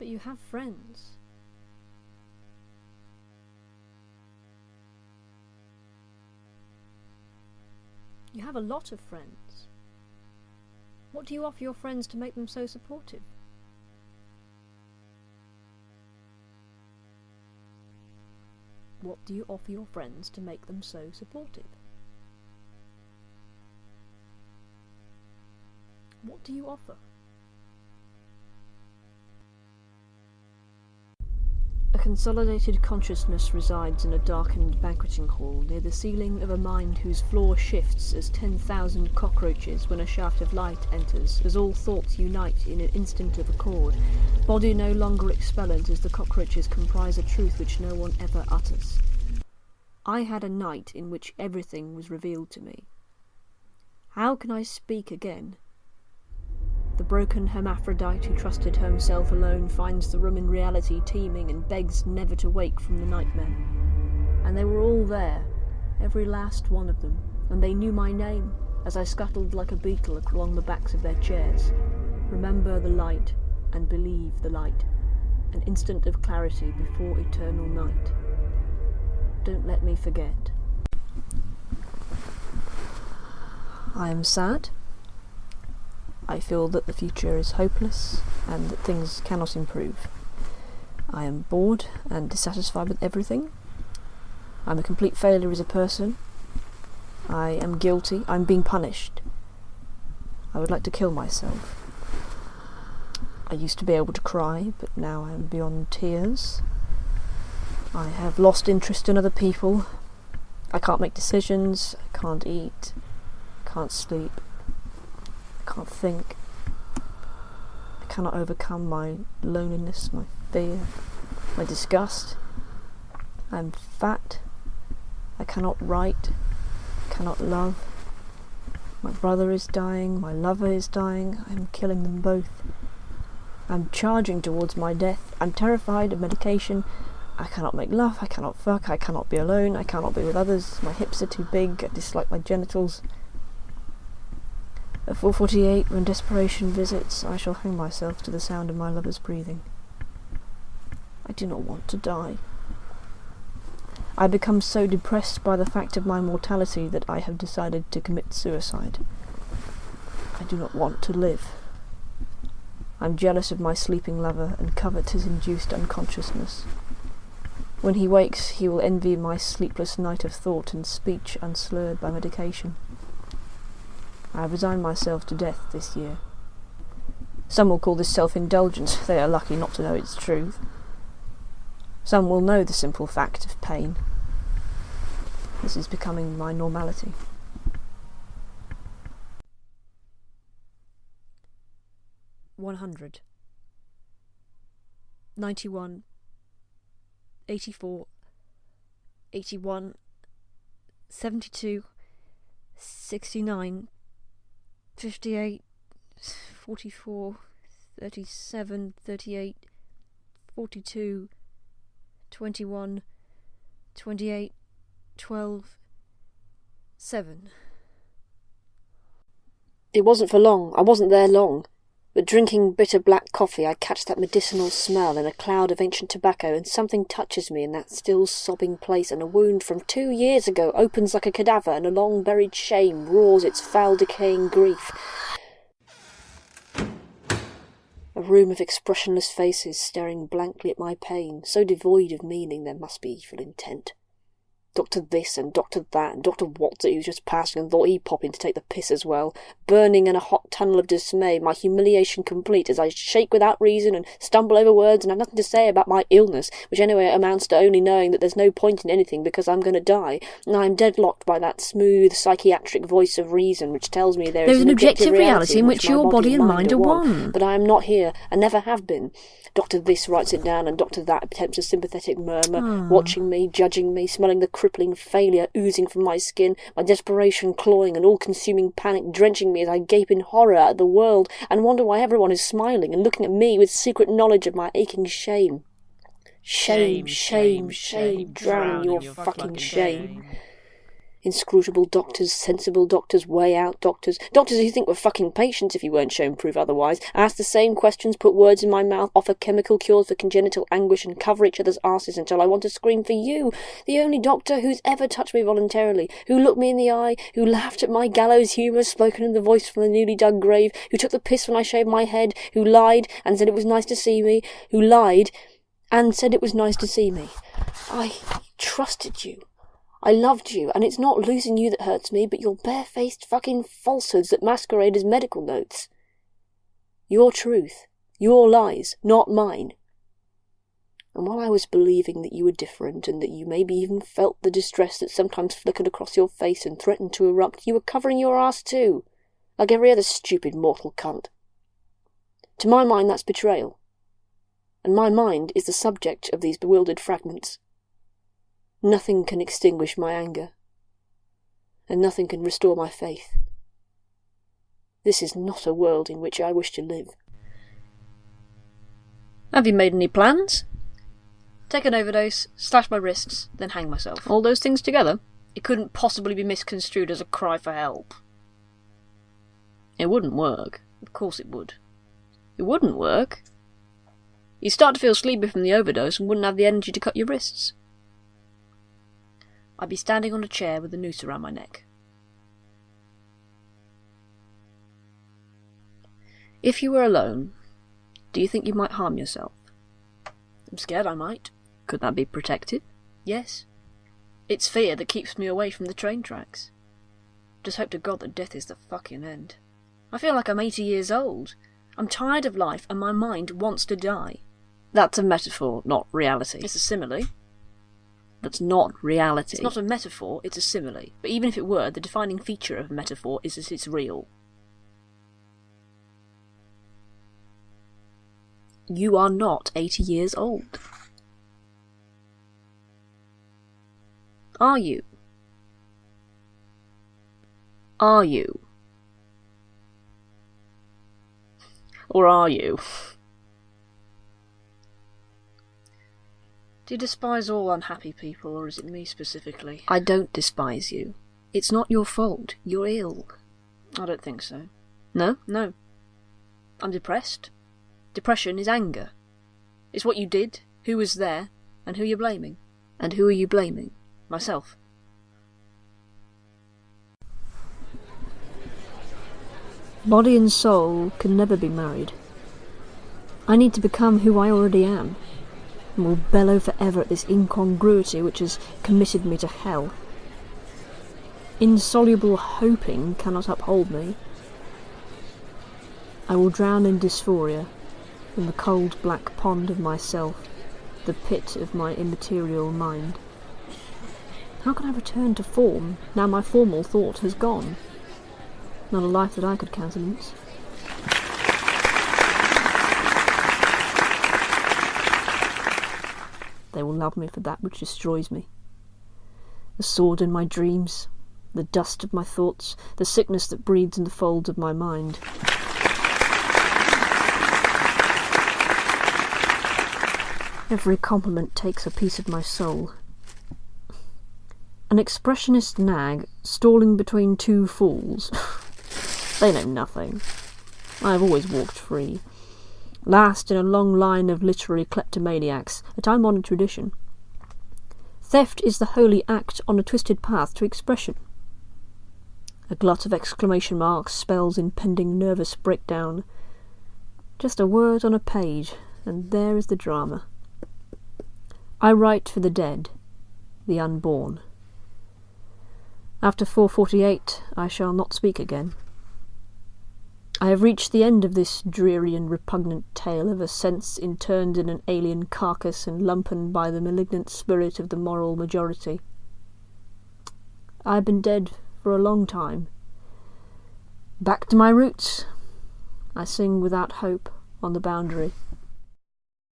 you have friends. You have a lot of friends. What do you offer your friends to make them so supportive? What do you offer your friends to make them so supportive? What do you offer? A consolidated consciousness resides in a darkened banqueting hall near the ceiling of a mind whose floor shifts as 10,000 cockroaches when a shaft of light enters, as all thoughts unite in an instant of accord, body no longer expellent as the cockroaches comprise a truth which no one ever utters. I had a night in which everything was revealed to me. How can I speak again? The broken hermaphrodite who trusted himself alone finds the room in reality teeming and begs never to wake from the nightmare. And they were all there, every last one of them, and they knew my name as I scuttled like a beetle along the backs of their chairs. Remember the light and believe the light, an instant of clarity before eternal night. Don't let me forget. I am sad. I feel that the future is hopeless and that things cannot improve. I am bored and dissatisfied with everything. I'm a complete failure as a person. I am guilty. I'm being punished. I would like to kill myself. I used to be able to cry, but now I am beyond tears. I have lost interest in other people. I can't make decisions. I can't eat. I can't sleep. I can't think. I cannot overcome my loneliness, my fear, my disgust. I'm fat. I cannot write. I cannot love. My brother is dying. My lover is dying. I'm killing them both. I'm charging towards my death. I'm terrified of medication. I cannot make love. I cannot fuck. I cannot be alone. I cannot be with others. My hips are too big. I dislike my genitals. At 4.48, when desperation visits, I shall hang myself to the sound of my lover's breathing. I do not want to die. I become so depressed by the fact of my mortality that I have decided to commit suicide. I do not want to live. I'm jealous of my sleeping lover and covet his induced unconsciousness. When he wakes, he will envy my sleepless night of thought and speech unslurred by medication. I have resigned myself to death this year. Some will call this self-indulgence. They are lucky not to know its truth. Some will know the simple fact of pain. This is becoming my normality. $100, $91, $84, $81, $72, $69, $58, $44, $37, $38, $42, $21, $28, $12, $7. It wasn't for long. I wasn't there long. But drinking bitter black coffee, I catch that medicinal smell in a cloud of ancient tobacco, and something touches me in that still sobbing place, and a wound from 2 years ago opens like a cadaver, and a long-buried shame roars its foul, decaying grief. A room of expressionless faces staring blankly at my pain, so devoid of meaning there must be evil intent. Dr. This and Dr. That and Dr. Watson, who was just passing and thought he'd pop in to take the piss as well, burning in a hot tunnel of dismay, my humiliation complete as I shake without reason and stumble over words and have nothing to say about my illness, which anyway amounts to only knowing that there's no point in anything because I'm going to die, and I am deadlocked by that smooth psychiatric voice of reason which tells me there is an objective reality in which your body and mind are one. But I am not here, and never have been. Dr. This writes it down, and Dr. That attempts a sympathetic murmur, watching me, judging me, smelling the crippling failure oozing from my skin, my desperation clawing and all-consuming panic drenching me as I gape in horror at the world and wonder why everyone is smiling and looking at me with secret knowledge of my aching shame. Shame, shame, shame, drown your fucking shame. Inscrutable doctors, sensible doctors, way-out doctors. Doctors who think we're fucking patients if you weren't shown proof otherwise. Ask the same questions, put words in my mouth, offer chemical cures for congenital anguish and cover each other's asses until I want to scream for you. The only doctor who's ever touched me voluntarily, who looked me in the eye, who laughed at my gallows humour spoken in the voice from the newly dug grave, who took the piss when I shaved my head, who lied and said it was nice to see me, who lied and said it was nice to see me. I trusted you. I loved you, and it's not losing you that hurts me, but your barefaced fucking falsehoods that masquerade as medical notes. Your truth, your lies, not mine. And while I was believing that you were different, and that you maybe even felt the distress that sometimes flickered across your face and threatened to erupt, you were covering your ass too, like every other stupid mortal cunt. To my mind, that's betrayal. And my mind is the subject of these bewildered fragments. Nothing can extinguish my anger, and nothing can restore my faith. This is not a world in which I wish to live. Have you made any plans? Take an overdose, slash my wrists, then hang myself. All those things together? It couldn't possibly be misconstrued as a cry for help. It wouldn't work. Of course it would. It wouldn't work. You'd start to feel sleepy from the overdose and wouldn't have the energy to cut your wrists. I'd be standing on a chair with a noose around my neck. If you were alone, do you think you might harm yourself? I'm scared I might. Could that be protective? Yes. It's fear that keeps me away from the train tracks. Just hope to God that death is the fucking end. I feel like I'm 80 years old. I'm tired of life and my mind wants to die. That's a metaphor, not reality. It's a simile. That's not reality. It's not a metaphor, it's a simile. But even if it were, the defining feature of a metaphor is that it's real. You are not 80 years old. Are you? Are you? Or are you? Do you despise all unhappy people, or is it me specifically? I don't despise you. It's not your fault. You're ill. I don't think so. No? No. I'm depressed. Depression is anger. It's what you did, who was there, and who you're blaming. And who are you blaming? Myself. Body and soul can never be married. I need to become who I already am, and will bellow forever at this incongruity which has committed me to hell. Insoluble hoping cannot uphold me. I will drown in dysphoria, in the cold black pond of myself, the pit of my immaterial mind. How can I return to form, now my formal thought has gone? Not a life that I could countenance. They will love me for that which destroys me. The sword in my dreams, the dust of my thoughts, the sickness that breeds in the folds of my mind. Every compliment takes a piece of my soul. An expressionist nag stalling between two fools. They know nothing. I have always walked free. Last in a long line of literary kleptomaniacs, a time-honoured tradition. Theft is the holy act on a twisted path to expression. A glut of exclamation marks spells impending nervous breakdown. Just a word on a page, and there is the drama. I write for the dead, the unborn. After 4.48, I shall not speak again. I have reached the end of this dreary and repugnant tale of a sense interned in an alien carcass and lumpen by the malignant spirit of the moral majority. I have been dead for a long time. Back to my roots. I sing without hope on the boundary.